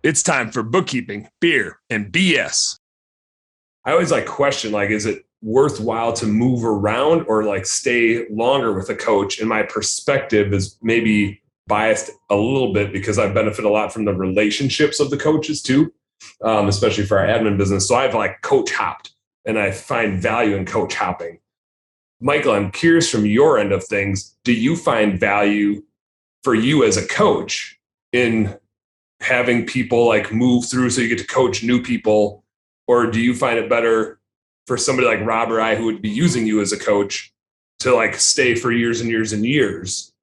It's time for bookkeeping, beer, and BS. I always question, is it worthwhile to move around or stay longer with a coach? And my perspective is maybe biased a little bit because I benefit a lot from the relationships of the coaches too, especially for our admin business. So I've coach hopped and I find value in coach hopping. Michael, I'm curious from your end of things, do you find value for you as a coach in having people move through so you get to coach new people? Or do you find it better for somebody like Rob or I who would be using you as a coach to stay for years and years and years?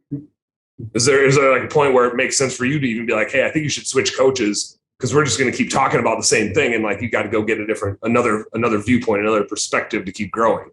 Is there a point where it makes sense for you to even be hey, I think you should switch coaches because we're just going to keep talking about the same thing, and you got to go get another viewpoint, another perspective to keep growing?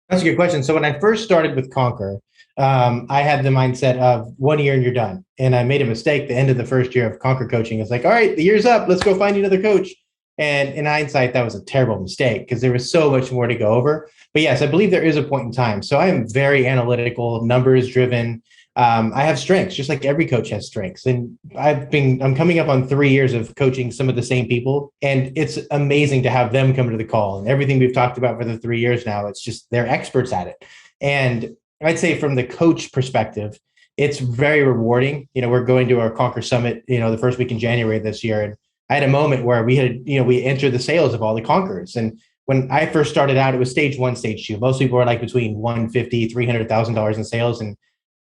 That's a good question. So when I first started with Conquer, I had the mindset of 1 year and you're done. And I made a mistake the end of the first year of Conquer coaching. It's all right, the year's up. Let's go find another coach. And in hindsight, that was a terrible mistake because there was so much more to go over. But yes, I believe there is a point in time. So I am very analytical, numbers driven. I have strengths, just like every coach has strengths. And I'm coming up on 3 years of coaching some of the same people. And it's amazing to have them come to the call. And everything we've talked about for the 3 years now, it's just they're experts at it. And I'd say from the coach perspective, it's very rewarding. We're going to our Conquer Summit, the first week in January this year. And I had a moment where we entered the sales of all the Conquerors. And when I first started out, it was stage one, stage two. Most people were between $150,000, $300,000 in sales. And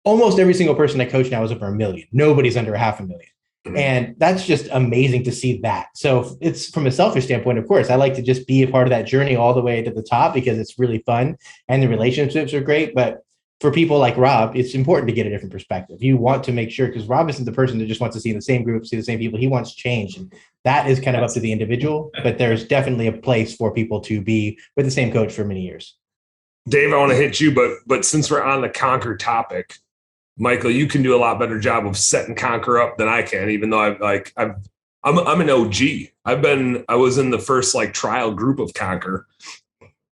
almost every single person I coach now is over $1 million. Nobody's under $500,000. And that's just amazing to see that. So it's from a selfish standpoint, of course, I like to just be a part of that journey all the way to the top because it's really fun and the relationships are great. But for people like Rob, it's important to get a different perspective. You want to make sure, because Rob isn't the person that just wants to see the same group, see the same people. He wants change. And that is kind of up to the individual, but there's definitely a place for people to be with the same coach for many years. Dave, I want to hit you, but since we're on the Conquer topic, Michael, you can do a lot better job of setting Conquer up than I can, even though I'm an OG. I was in the first trial group of Conquer,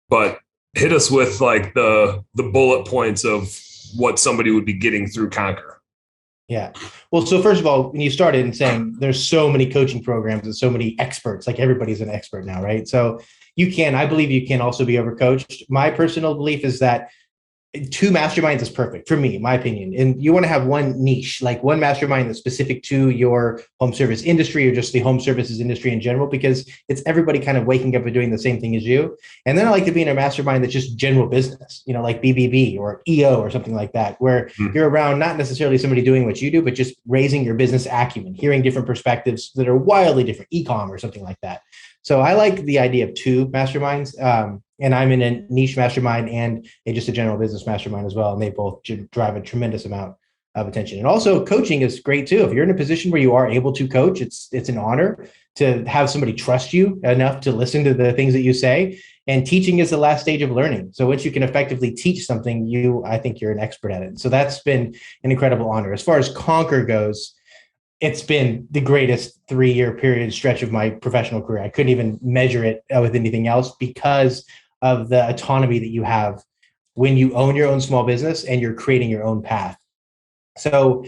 but hit us with the bullet points of what somebody would be getting through Conquer. Yeah. Well, so first of all, when you started in saying there's so many coaching programs and so many experts, everybody's an expert now, right? So I believe you can also be overcoached. My personal belief is that 2 masterminds is perfect for me, my opinion. And you want to have one niche, one mastermind that's specific to your home service industry or just the home services industry in general, because it's everybody kind of waking up and doing the same thing as you. And then I like to be in a mastermind that's just general business, like BBB or EO or something like that, where you're around not necessarily somebody doing what you do, but just raising your business acumen, hearing different perspectives that are wildly different, e-com or something like that. So I like the idea of 2 masterminds. And I'm in a niche mastermind and just a general business mastermind as well. And they both drive a tremendous amount of attention. And also coaching is great too. If you're in a position where you are able to coach, it's an honor to have somebody trust you enough to listen to the things that you say. And teaching is the last stage of learning. So once you can effectively teach something, I think you're an expert at it. So that's been an incredible honor. As far as Conquer goes, it's been the greatest 3-year period stretch of my professional career. I couldn't even measure it with anything else because of the autonomy that you have when you own your own small business and you're creating your own path. So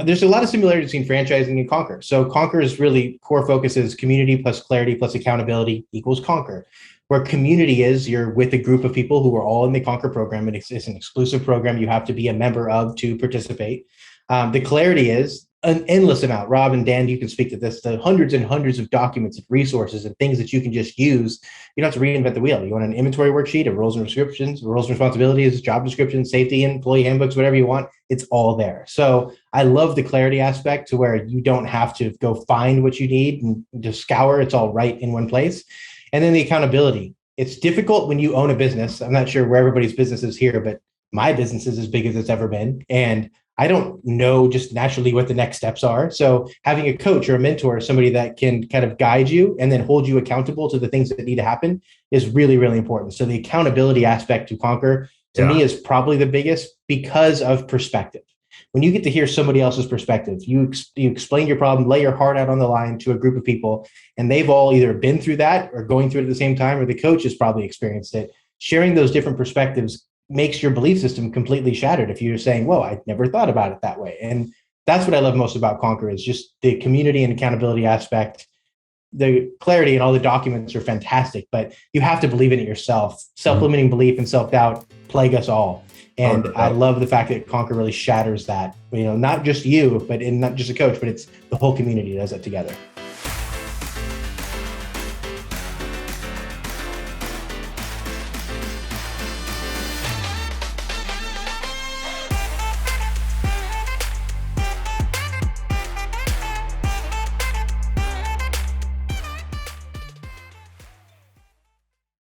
there's a lot of similarities between franchising and Conquer. So Conquer's really core focus is community plus clarity plus accountability equals Conquer. Where community is, you're with a group of people who are all in the Conquer program, and it's an exclusive program you have to be a member of to participate. The clarity is an endless amount. Rob and Dan, you can speak to this, the hundreds and hundreds of documents and resources and things that you can just use. You don't have to reinvent the wheel. You want an inventory worksheet, a roles and descriptions, roles and responsibilities, job descriptions, safety, employee handbooks, whatever you want, it's all there. So I love the clarity aspect to where you don't have to go find what you need and just scour. It's all right in one place. And then the accountability. It's difficult when you own a business. I'm not sure where everybody's business is here, but my business is as big as it's ever been. And I don't know just naturally what the next steps are. So having a coach or a mentor, somebody that can kind of guide you and then hold you accountable to the things that need to happen is really, really important. So the accountability aspect to Conquer to me is probably the biggest because of perspective. When you get to hear somebody else's perspective, you explain your problem, lay your heart out on the line to a group of people, and they've all either been through that or going through it at the same time, or the coach has probably experienced it. Sharing those different perspectives makes your belief system completely shattered if you're saying, whoa, I never thought about it that way. And that's what I love most about Conquer, is just the community and accountability aspect. The clarity and all the documents are fantastic, but you have to believe in it yourself. Self-limiting belief and self-doubt plague us all. And I love the fact that Conquer really shatters that, not just you, but not just a coach, but it's the whole community that does it together.